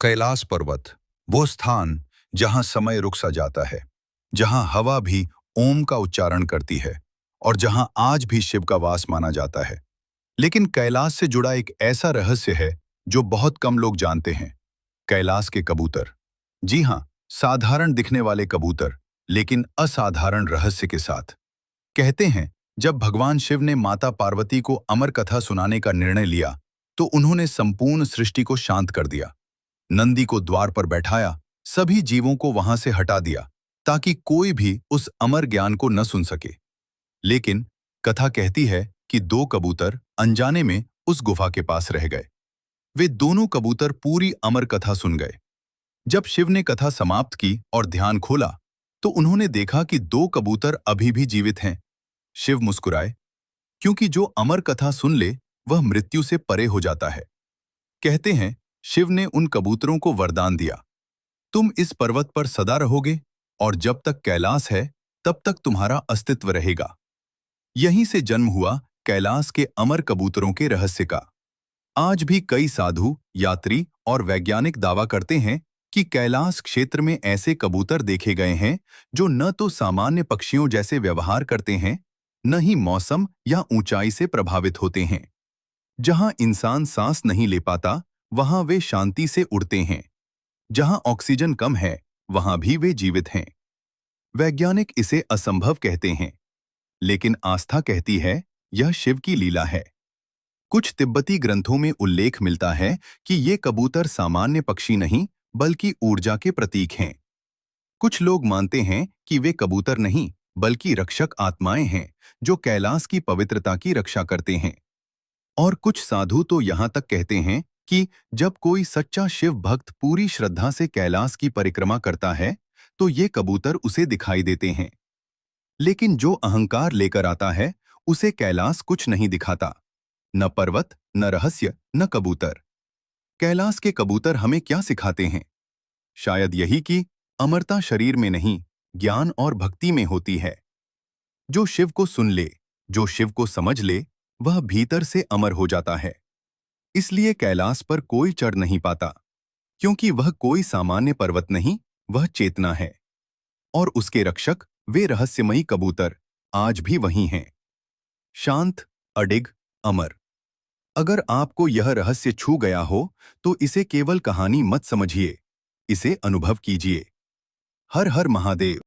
कैलाश पर्वत, वो स्थान जहां समय रुक सा जाता है, जहां हवा भी ओम का उच्चारण करती है और जहां आज भी शिव का वास माना जाता है। लेकिन कैलाश से जुड़ा एक ऐसा रहस्य है जो बहुत कम लोग जानते हैं। कैलाश के कबूतर। जी हां, साधारण दिखने वाले कबूतर, लेकिन असाधारण रहस्य के साथ। कहते हैं, जब भगवान शिव ने माता पार्वती को अमर कथा सुनाने का निर्णय लिया, तो उन्होंने संपूर्ण सृष्टि को शांत कर दिया। नंदी को द्वार पर बैठाया, सभी जीवों को वहां से हटा दिया, ताकि कोई भी उस अमर ज्ञान को न सुन सके। लेकिन कथा कहती है कि दो कबूतर अनजाने में उस गुफा के पास रह गए। वे दोनों कबूतर पूरी अमर कथा सुन गए। जब शिव ने कथा समाप्त की और ध्यान खोला, तो उन्होंने देखा कि दो कबूतर अभी भी जीवित हैं। शिव मुस्कुराए, क्योंकि जो अमर कथा सुन ले, वह मृत्यु से परे हो जाता है। कहते हैं, शिव ने उन कबूतरों को वरदान दिया, तुम इस पर्वत पर सदा रहोगे और जब तक कैलाश है, तब तक तुम्हारा अस्तित्व रहेगा। यहीं से जन्म हुआ कैलाश के अमर कबूतरों के रहस्य का। आज भी कई साधु, यात्री और वैज्ञानिक दावा करते हैं कि कैलाश क्षेत्र में ऐसे कबूतर देखे गए हैं जो न तो सामान्य पक्षियों जैसे व्यवहार करते हैं, न ही मौसम या ऊंचाई से प्रभावित होते हैं। जहां इंसान सांस नहीं ले पाता, वहां वे शांति से उड़ते हैं। जहां ऑक्सीजन कम है, वहां भी वे जीवित हैं। वैज्ञानिक इसे असंभव कहते हैं, लेकिन आस्था कहती है यह शिव की लीला है। कुछ तिब्बती ग्रंथों में उल्लेख मिलता है कि ये कबूतर सामान्य पक्षी नहीं, बल्कि ऊर्जा के प्रतीक हैं। कुछ लोग मानते हैं कि वे कबूतर नहीं, बल्कि रक्षक आत्माएं हैं, जो कैलाश की पवित्रता की रक्षा करते हैं। और कुछ साधु तो यहाँ तक कहते हैं कि जब कोई सच्चा शिव भक्त पूरी श्रद्धा से कैलाश की परिक्रमा करता है, तो ये कबूतर उसे दिखाई देते हैं। लेकिन जो अहंकार लेकर आता है, उसे कैलाश कुछ नहीं दिखाता। न पर्वत, न रहस्य, न कबूतर। कैलाश के कबूतर हमें क्या सिखाते हैं? शायद यही कि अमरता शरीर में नहीं, ज्ञान और भक्ति में होती है। जो शिव को सुन ले, जो शिव को समझ ले, वह भीतर से अमर हो जाता है। इसलिए कैलाश पर कोई चढ़ नहीं पाता, क्योंकि वह कोई सामान्य पर्वत नहीं, वह चेतना है। और उसके रक्षक, वे रहस्यमयी कबूतर, आज भी वही हैं। शांत, अडिग, अमर। अगर आपको यह रहस्य छू गया हो, तो इसे केवल कहानी मत समझिए, इसे अनुभव कीजिए। हर हर महादेव।